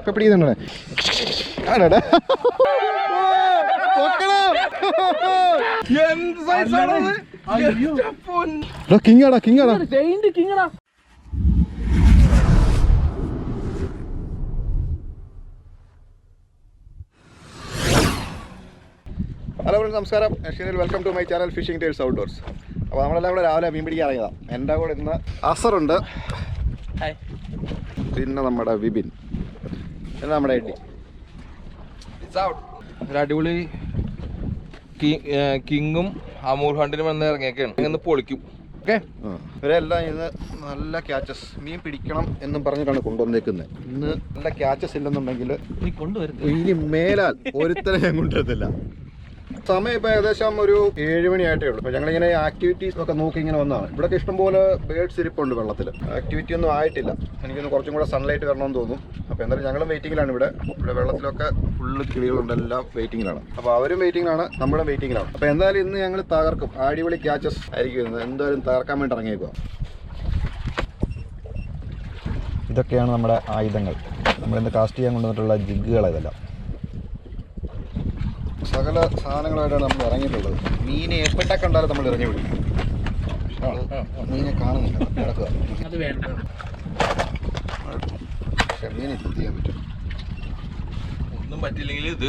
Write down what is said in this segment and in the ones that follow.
ഇപ്പൊ പിടിക്കുന്നുണ്ടേ ആടാ കിങ്ങാടാ കിങ്ങാടാ ഹലോ നമസ്കാരം. Welcome to my channel fishing tiles outdoors. അപ്പോൾ നമ്മളെല്ലാം കൂടെ രാവിലെ മീൻ പിടിക്കാൻ ഇറങ്ങിയതാണ്. എൻ്റെ കൂടെ ഇന്ന് അസറുണ്ട്, പിന്നെ നമ്മുടെ വിപിൻ, പിന്നെ നമ്മുടെ എഡി. ഒരു അടിപൊളി കിങ്ങും അമൂർ ഹണ്ടിനും വന്ന് ഇറങ്ങിയൊക്കെയാണ്. ഇന്ന് പൊളിക്കും. ഓക്കെ, ഇവരെല്ലാം ഇന്ന് നല്ല ക്യാച്ചസ് മീൻ പിടിക്കണം എന്നും പറഞ്ഞിട്ടാണ് കൊണ്ടുവന്നേക്കുന്നത്. ഇന്ന് നല്ല ക്യാച്ചസ് ഇല്ലെന്നുണ്ടെങ്കിൽ ഇനി മേലാൽ ഒരുത്തനെ ഞാൻ കൊണ്ടുവരത്തില്ല. സമയം ഇപ്പോൾ ഏകദേശം ഒരു 7 മണിയായിട്ടേ ഉള്ളൂ. അപ്പോൾ ഞങ്ങളിങ്ങനെ ആക്ടിവിറ്റീസ് ഒക്കെ നോക്കി ഇങ്ങനെ വന്നതാണ്. ഇവിടെയൊക്കെ ഇഷ്ടംപോലെ ബേഡ്സ് ഇരിപ്പുണ്ട് വെള്ളത്തിൽ. ആക്ടിവിറ്റി ഒന്നും ആയിട്ടില്ല. എനിക്കൊന്ന് കുറച്ചും കൂടെ സൺലൈറ്റ് വരണമെന്ന് തോന്നും. അപ്പോൾ എന്തായാലും ഞങ്ങളും വെയിറ്റിങ്ങിലാണ്. ഇവിടെ വെള്ളത്തിലൊക്കെ ഫുള്ള് കിളികളുണ്ട്, എല്ലാം വെയിറ്റിങ്ങിലാണ്. അപ്പോൾ അവരും വെയിറ്റിങ്ങിലാണ്, നമ്മളും വെയിറ്റിങ്ങിലാണ്. അപ്പോൾ എന്തായാലും ഇന്ന് ഞങ്ങൾ തകർക്കും. അടിപൊളി ക്യാച്ചസ് ആയിരിക്കും ഇന്ന്. എന്തായാലും തകർക്കാൻ വേണ്ടി ഇറങ്ങിയേക്കുക. ഇതൊക്കെയാണ് നമ്മുടെ ആയുധങ്ങൾ. നമ്മളിന്ന് കാസ്റ്റ് ചെയ്യാൻ കൊണ്ടുവന്നിട്ടുള്ള ജിഗുകൾ ഇതെല്ലാം. സകല സാധനങ്ങളായിട്ടാണ് നമ്മൾ ഇറങ്ങിയിട്ടുള്ളത്. മീനെ എപ്പോഴത്തെ കണ്ടാലും നമ്മൾ ഇറങ്ങി വിടും. മീനെ കാണുന്നില്ല, കിടക്കുക. പക്ഷെ മീനെ എന്ത് ചെയ്യാൻ പറ്റും? ഒന്നും പറ്റില്ലെങ്കിൽ ഇത്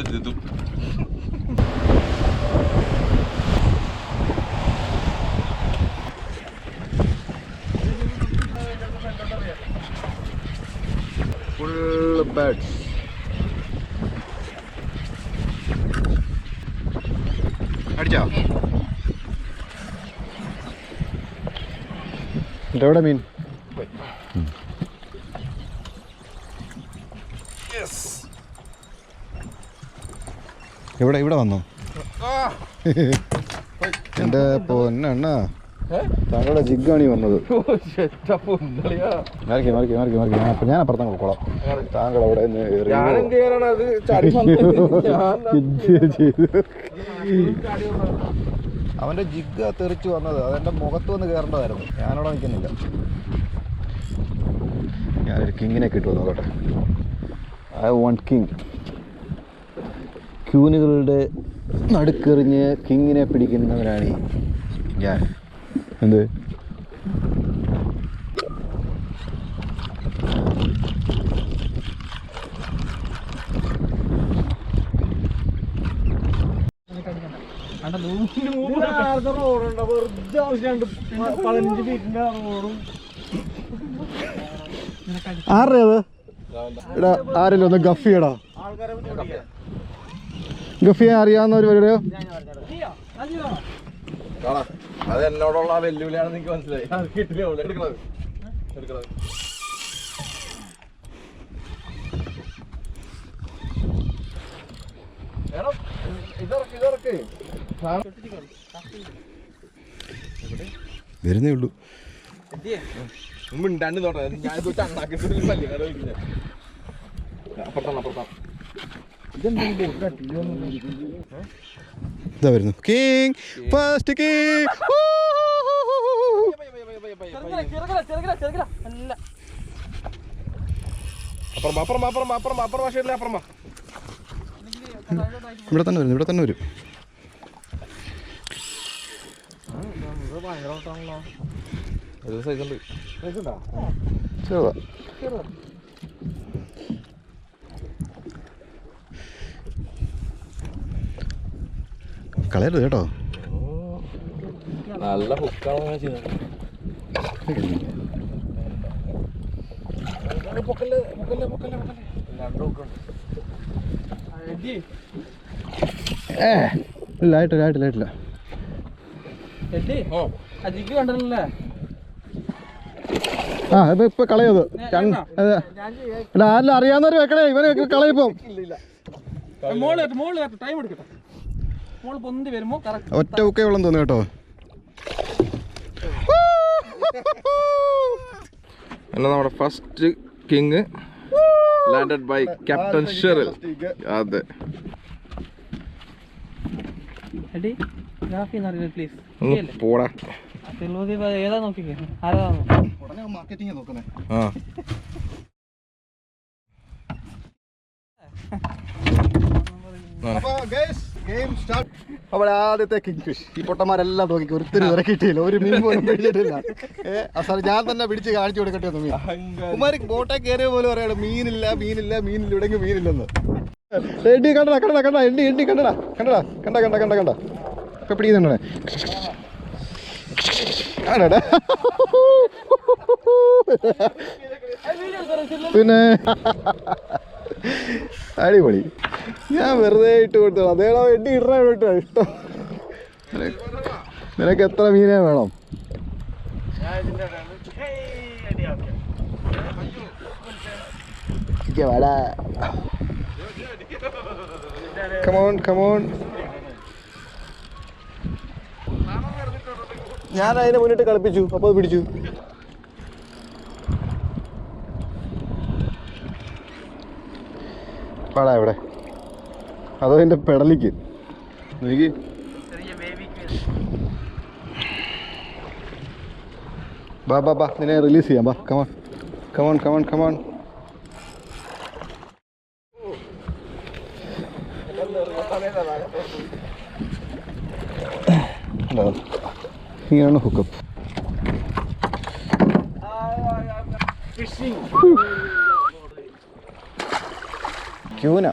ഫുൾ ബേഡ്സ്. അടിച്ചോ? എവിടെ മീൻ? ഇവിടെ വന്നോ? എൻ്റെ പൊന്നെണ്ണ, താങ്കളുടെ ജിഗാണി വന്നത്. ഞാൻ അപ്പുറത്തങ്ങ് പോക്കോളാം. താങ്കൾ അവിടെ അവൻ്റെ ജിഗ് തെറിച്ച് വന്നത് അതെൻ്റെ മുഖത്ത് വന്ന് കയറേണ്ടതായിരുന്നു. ഞാനവിടെ നിൽക്കുന്നില്ല. ഞാനൊരു കിങ്ങിനെ കിട്ടുമോ നോക്കട്ടെ. I want king. ക്യൂനുകളുടെ നടുക്കെറിഞ്ഞ് കിങ്ങിനെ പിടിക്കുന്നവനാണ് ഞാൻ. എന്ത് ആരുടേത്? എടാ ആരല്ലോ ഒന്ന് ഗഫിയടാ. ഗഫിയെ അറിയാവുന്ന ഒരു പരിപാടിയോ? അത് എന്നോടുള്ള വെല്ലുവിളിയാണെന്ന് എനിക്ക് മനസ്സിലായി. വരുന്നേ ഉള്ളൂ. മിണ്ടാണ്ട് തോട്ടെ, ഞാൻ ഇതാ വരുന്നു കിങ്, ഫസ്റ്റ് കിങ്. ഇവിടെ തന്നെ വരും, ഇവിടെ തന്നെ വരും. ചെറുതാ. കളയരുത് കേട്ടോ. നല്ല ഹുക്കാണ് ചെയ്യുന്നത്. ആയിട്ടില്ല. ആ ഇപ്പൊ കളയത് ആരെല്ലാം അറിയാവുന്നവര് വെക്കണേ. ഇവനെ കളയിപ്പം ഒറ്റ ഉക്കേ വെള്ളം തോന്നി കേട്ടോ. എന്നാ നമ്മുടെ first king landed by captain Sheril. അതെ, പോടാ. ഏതാ നോക്കിക്കേ, ആരാ മാർക്കറ്റിംഗ് നോക്കുന്നേ. ആ അപ്പോൾ ആദ്യത്തെ കിങ് ഫിഷ്. ഈ പൊട്ടന്മാരെല്ലാം നോക്കി ഒരുത്തരും ഇറക്കിയിട്ടില്ല, ഒരു മീൻ പോലും പിടിച്ചിട്ടില്ല. അവസാനം ഞാൻ തന്നെ പിടിച്ച് കാണിച്ചു കൊടുക്കട്ടെ ഒന്ന് മീൻ. കുമാരി ബോട്ടെ കയറിയ പോലെ പറയാണ് മീനില്ല മീനില്ല മീനില്ല, ഇവിടെ മീനില്ലെന്ന്. എണ്ണി കണ്ടടാ കണ്ടടാ കണ്ട എണ്ണി എണ്ണി കണ്ടടാ കണ്ടടാ കണ്ട കണ്ട കണ്ട കണ്ട ഇപ്പൊ പിടിക്കുന്നുണ്ടേ. ആണടാ പിന്നെ അടിപൊളി. ഞാൻ വെറുതെ ഇട്ട് കൊടുത്തു. അതേടാ എണ്ണി ഇടണ ഇട്ടോ ഇഷ്ടം. നിനക്ക് എത്ര മീനെ വേണം? Come on come on. ഞാൻ അതിനെ മുന്നിട്ട് കളിപ്പിച്ചു, അപ്പോൾ പിടിച്ചു. പാടാ ഇവിടെ, അതോ എൻ്റെ പെടലിക്ക് നോക്കി. ബാ ബാ ബാ, നിന്നെ റിലീസ് ചെയ്യാം. ബാ കമോൺ കമോൺ കമോൺ കമോൺ. ഇങ്ങനെയാണ് ഹുക്കപ്പ്. ക്യൂന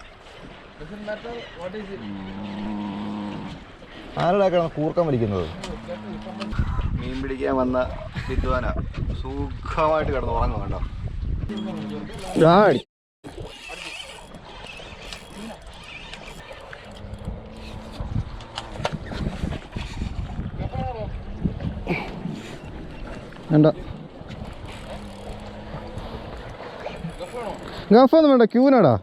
ആരോടാക്കണം കൂർക്കം വലിക്കുന്നത്? മീൻ പിടിക്കാൻ വന്ന വിദ്വാന സുഖമായിട്ട് കിടന്ന് ഉറങ്ങും കേട്ടോ. വേണ്ട ഗഫൊന്നും വേണ്ട, ക്യൂനാടാ.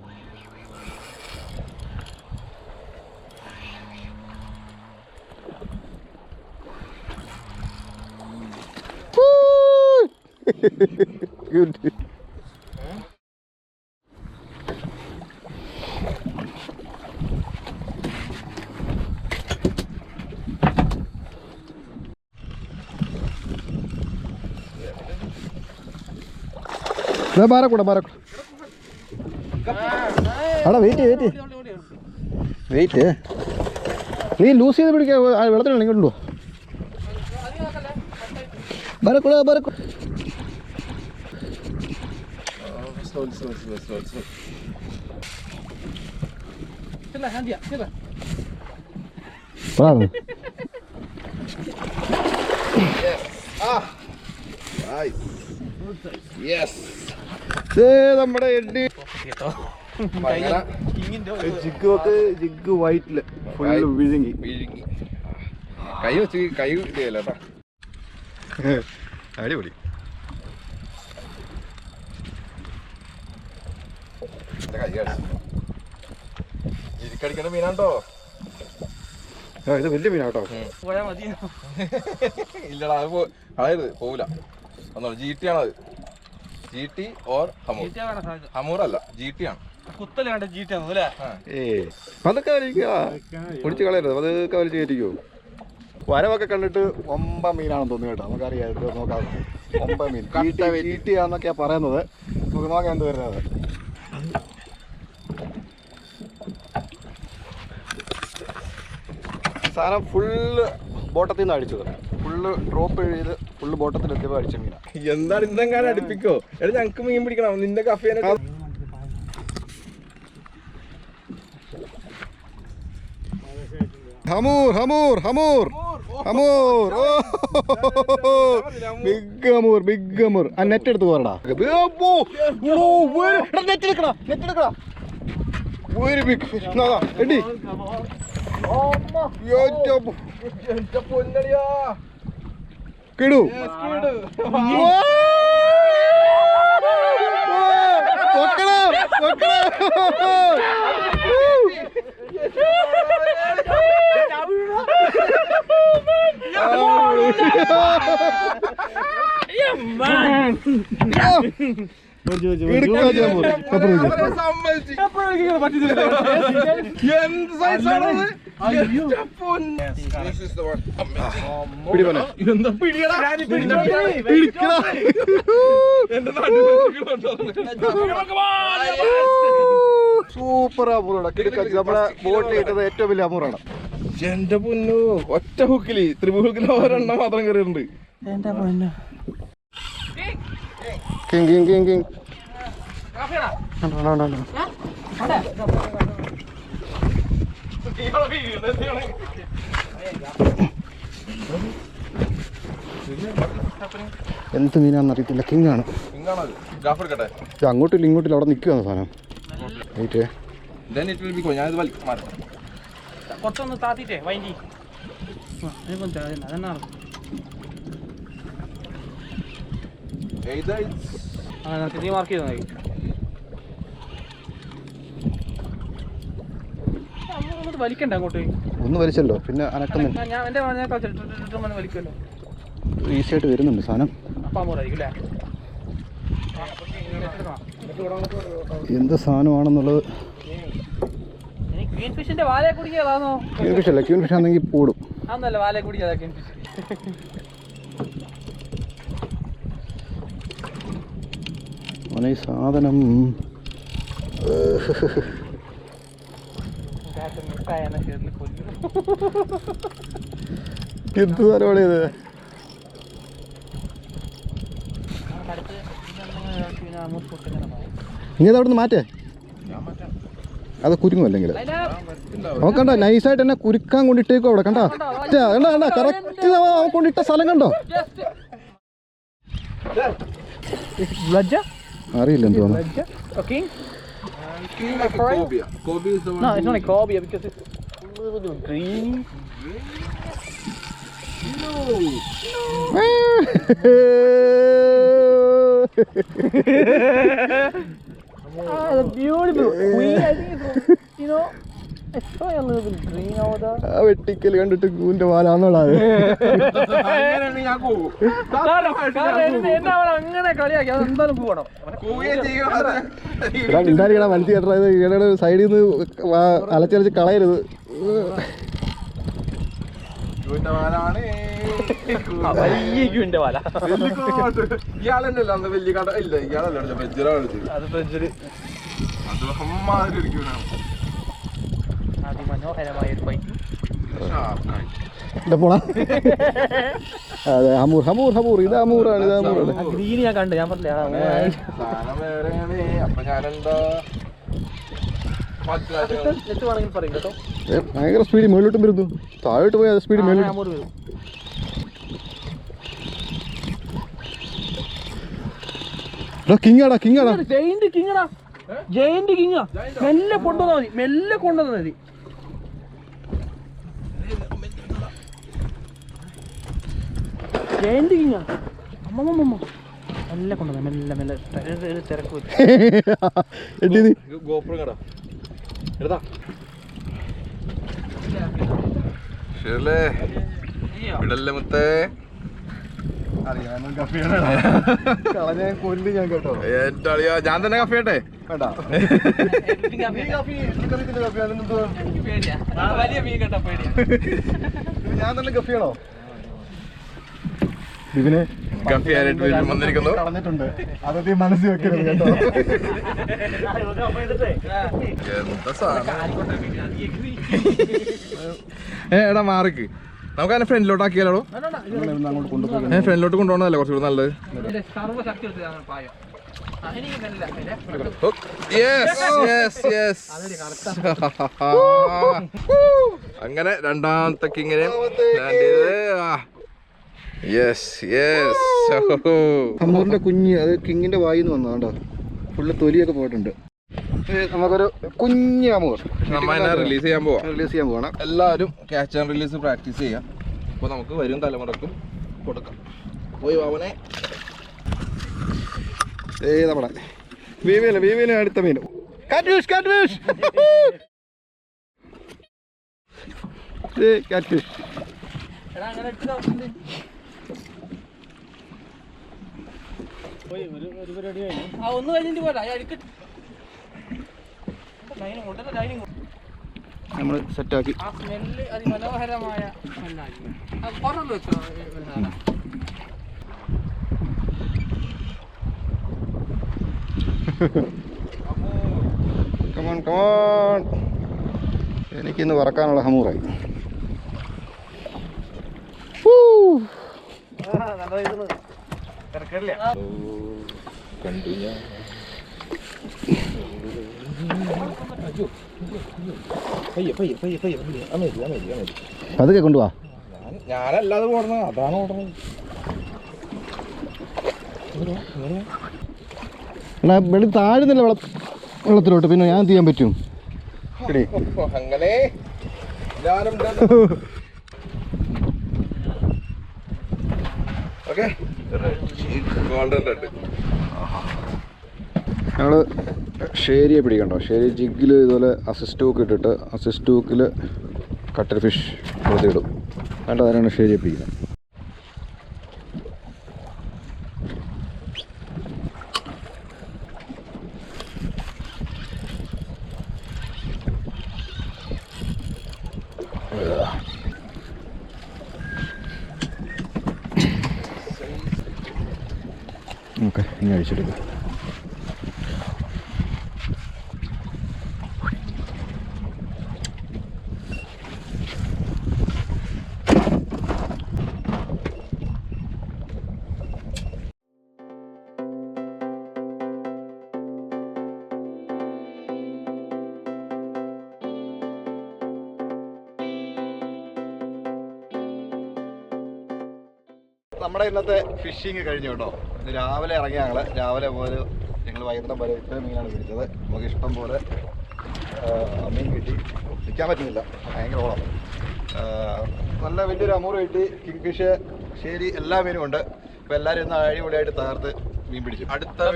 ബാരക്കൂടാ ബാരക്കൂടാ. ആടാ വെയിറ്റ് വെയിറ്റ് വെയിറ്റ്. നീ ലൂസ് ചെയ്ത് പിടിക്കാൻ വെള്ളത്തിലാണ് ഇങ്ങോട്ടുണ്ടോ? ബാരക്കൂടാ ബാരക്കൂടാ. നമ്മുടെ എണ്ണി ജിഗ് വൈറ്റില് ഫുള്ള് വിഴുങ്ങി. കൈ വെച്ച് കൈ ഇടിയല്ലോ. അടിപൊളി. ഇരിക്കടിക്കണ മീനാട്ടോ. ഇത് വലിയ മീനാട്ടോ. ഇല്ലടാ അത് കളയരുത്, പോവില്ല. ഒന്നുമില്ല, GT ആണത്. GT ഓർ ഹമൂർ. ഹമൂർ അല്ല, GT ആണ്. അതൊക്കെ പൊടിച്ച് കളയരുത്, അതൊക്കെ വലിച്ച് കയറ്റിക്കോ. വരവൊക്കെ കണ്ടിട്ട് ഒമ്പ മീനാണെന്ന് തോന്നുന്നു കേട്ടോ. നമുക്കറിയാം, നോക്കാം. ഒമ്പ മീൻ GT ആന്നൊക്കെയാ പറയുന്നത്. നമുക്ക് നോക്കാം എന്ത് വരുന്നത്. സാധനം ഫുള്ള് ബോട്ടത്തിൽ നിന്ന് അടിച്ചത്, ഫുള്ള് ഡ്രോപ്പ് ചെയ്ത് ഫുള്ള് ബോട്ടത്തിൽ എത്തിയപ്പോൾ അടിച്ച മീനാ. എന്താണ് ഇന്നെങ്ങാനും അടുപ്പിക്കോ? എടാ ഞങ്ങക്ക് മീൻ പിടിക്കണം, നിന്റെ കഫേനെ. ഹമൂർ ഹമൂർ ഹമൂർ ഹമൂർ. ബിഗ് ഹമൂർ ബിഗ് ഹമൂർ. ആ നെറ്റ് എടുത്ത് പോരടാ. നെറ്റ് എടുക്കടാ നെറ്റ് എടുക്കടാ. ഒരു ബിഗ് ഫിഷ് എടി. കിടു സൂപ്പർ അമൂറാണ്. നമ്മുടെ ബോട്ടിൽ കിട്ടുന്നത് ഏറ്റവും വലിയ അമൂറാണ്. എന്റെ പൊന്നു, ഒറ്റ ഹുക്കില് ത്രിഭുക്കിൽ ഒരെണ്ണം മാത്രം കയറിയിട്ടുണ്ട്. എന്റെ പൊന്നു. King king king king. എന്ത് മീനാണെന്ന് അറിയത്തില്ല. കിങ് ആണ്. ഇത് അങ്ങോട്ടില്ല ഇങ്ങോട്ടില്ല അവിടെ നിൽക്കുകയാണ് സാധനം. കുറച്ചൊന്ന് താത്തിട്ടേ വൈൻഡി അതെന്നാണ് നീ മാർക്ക് ചെയ്താൽ മതി. അങ്ങോട്ട് വലിക്കണ്ട അങ്ങോട്ട്. ഒന്ന് വലിച്ചല്ലോ പിന്നെ അനക്കുന്നുണ്ട്. ഞാൻ എൻ്റെ വലിക്കുമല്ലോ. ഈസി ആയിട്ട് വരുന്നുണ്ട് സാധനം. അപ്പം അമൂറായിരിക്കും അല്ലേ? എന്ത് സാധനമാണെന്നുള്ളത്. ക്വീൻ ഫിഷിന്റെ വാലയെ കുടിക്കാതാണോ? ക്യൂൻ ഫിഷ് അല്ല, ക്യൂൻ ഫിഷ് ആണെങ്കിൽ പൂടും. അന്നല്ല വാലയെ കുടിക്കാതാ ക്വീൻ ഫിഷ്. ഈ സാധനം എന്ത് സാധനമാണ് ഇത്? നീ അത് അവിടുന്ന് മാറ്റേ. അത് കുരുങ്ങും അല്ലെങ്കിൽ നോക്കണ്ട. നൈസായിട്ട് തന്നെ കുരുക്കാൻ കൊണ്ടിട്ടേക്കോ അവിടെ. കണ്ട കണ്ട കണ്ട കറക്റ്റ് അവൻ കൊണ്ടിട്ട സ്ഥലം കണ്ടോ? അറിയില്ല എന്തോന്നു. No, it's not a cobia because it's a little bit green. The beautiful queen. I think it's, you know, it's showing a little bit green over there. ആ വെട്ടിക്കൽ കണ്ടിട്ട് കൂന്റെ വാലാന്നോളാ. അങ്ങനെ കളിയാക്കി അത് എന്തായാലും പോകണം. ഉണ്ടായിരിക്കണ മനസ്സിൽ കേട്ടോ. ഇത് ഈടയുടെ സൈഡിൽ നിന്ന് അലച്ചലച്ച് കളയരുത്. വലിയ ക്യൂന്റെ വാല. ഇയാളെന്നല്ല അന്ന് വലിയ കട ഇല്ല. ഇയാളല്ല അതിമനോഹരമായ ഒരു ഫൈറ്റ്. പോണ അതെ ഹമൂർ ഹമൂർ ഹമൂർ. ഇത് ഹമൂറാണ്. ഇത് ഹമൂറാണ്. ഗ്രീൻ ഞാൻ കണ്ടു. ഞാൻ പറഞ്ഞില്ല അപ്പൊ ഞാനെന്താ വേണമെങ്കിൽ പറയും കേട്ടോ. ഭയങ്കര സ്പീഡിൽ മേളിലോട്ടും വരുന്നു. താഴോട്ട് പോയി അത് സ്പീഡിൽ മേളിലോട്ട്. അമൂർ വരും. കിങ്ങാടാ കിങ്ങാടാ. ജയിന്റ് കിങ്ങടാ. ജയിന്റ് കിങ്ങാ. മെല്ലെ കൊണ്ടുവന്നാ മതി. മെല്ലെ കൊണ്ടുവന്നാ മതി. ജയിന്റ് കിങ്ങാ. അമ്മമ്മ മെല്ലെ കൊണ്ടുവന്നാ. മെല്ലെ മെല്ലെ തിരക്ക് വെച്ചു. ഗോപുരം കടാ എടുത്താ ശരിയല്ലേ? ഇടല്ലേ മുത്തേ. കൊല്ലി ഞാൻ കേട്ടോ. ഞാൻ തന്നെ കഫി ആട്ടെ. ഞാൻ തന്നെ കഫിയാണോ? ഇതിനെ കഫിയായിട്ട് വന്നിരിക്കുന്നു. കളഞ്ഞിട്ടുണ്ട്. അതൊക്കെ മനസ്സിൽ വെക്കരുത് കേട്ടോ. എന്താ സാധനം. എടാ മാറിക്ക്. നമുക്ക് അതിനെ ഫ്രണ്ടിലോട്ട് ആക്കിയാലോ? അങ്ങോട്ട് കൊണ്ടുപോയി ഫ്രണ്ടിലോട്ട് കൊണ്ടുപോകണല്ലേ കുറച്ചുകൂടി നല്ലത്. അങ്ങനെ രണ്ടാമത്തെ കിങ്ങിനെ ലാൻഡ് ചെയ്ത്. ഹമൂറിന്റെ കുഞ്ഞ് അത് കിങ്ങിന്റെ വായിന്ന് വന്നതാണ്ടോ. ഫുള്ള് തൊലിയൊക്കെ പോയിട്ടുണ്ട്. നമുക്കൊരു കുഞ്ഞ് ഹമൂർ റിലീസ് ചെയ്യാൻ പോവാണ്. എല്ലാവരും ക്യാച്ച് ആൻഡ് റിലീസ് പ്രാക്ടീസ് ചെയ്യാം. അപ്പോൾ നമുക്ക് വരും തലമുറക്കും കൊടുക്കാം. പോയി വാവനെ. നമ്മുടെ വീവിന് അടുത്ത മീൻ കാറ്റ് ഫിഷ്. ഒന്ന് കഴിഞ്ഞിട്ട് പോരാ. നമ്മൾ സെറ്റാക്കി. ആ സ്മെല്ല് അതിമനോഹരമായ സ്മെല്ലായിരിക്കും. പുറത്ത് വെച്ചോ. Come come on. എനിക്കിന്ന് പറക്കാനുള്ള ഹമൂറായി. കണ്ടു ഞാൻ. പതുക്കെ കൊണ്ടുപോവാ. ഞാനല്ലാതെ ഓടണം, അതാണ് ഓടണത്. എന്നാ വെളി താഴുന്നില്ല വെള്ളത്തിലോട്ട്, പിന്നെ ഞാൻ എന്ത് ചെയ്യാൻ പറ്റും? അങ്ങനെ ഓക്കെ. ഞങ്ങൾ ഷേരിയെ പിടിക്കണ്ടോ? ഷേരി ജിഗിൽ ഇതുപോലെ അസിസ്റ്റ് ഹൂക്ക് ഇട്ടിട്ട് അസിസ്റ്റ് ഹൂക്കിൽ കട്ടർ ഫിഷ് കൊടുത്തിടും. വേണ്ട, അതിനാണ് ഷേരിയെ പിടിക്കുന്നത്. ഓക്കെ, ഇനി അഴിച്ചെടുക്കും. നമ്മുടെ ഇന്നത്തെ ഫിഷിങ് കഴിഞ്ഞു കേട്ടോ. ഇത് രാവിലെ ഇറങ്ങിയ രാവിലെ പോലെ ഞങ്ങൾ വൈകുന്നേരം വരെ ഇത്രയും മീനാണ് പിടിച്ചത്. നമുക്ക് ഇഷ്ടം പോലെ മീൻ കിട്ടി. നിൽക്കാൻ പറ്റുന്നില്ല, ഭയങ്കര ഓളം. നല്ല വലിയൊരു അമൂറ് കിട്ടി, കിങ് ഫിഷ്, ശരി, എല്ലാ മീനും ഉണ്ട്. അപ്പോൾ എല്ലാവരും ഇന്ന് അടിപൊളിയായിട്ട് തകർത്ത് മീൻ പിടിച്ചു. അടുത്ത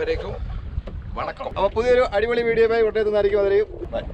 വരേക്കും വണക്കം. അപ്പോൾ പുതിയൊരു അടിപൊളി വീഡിയോ ആയി കൊണ്ടുവരുന്നതായിരിക്കും. അതിലെയും ബൈ.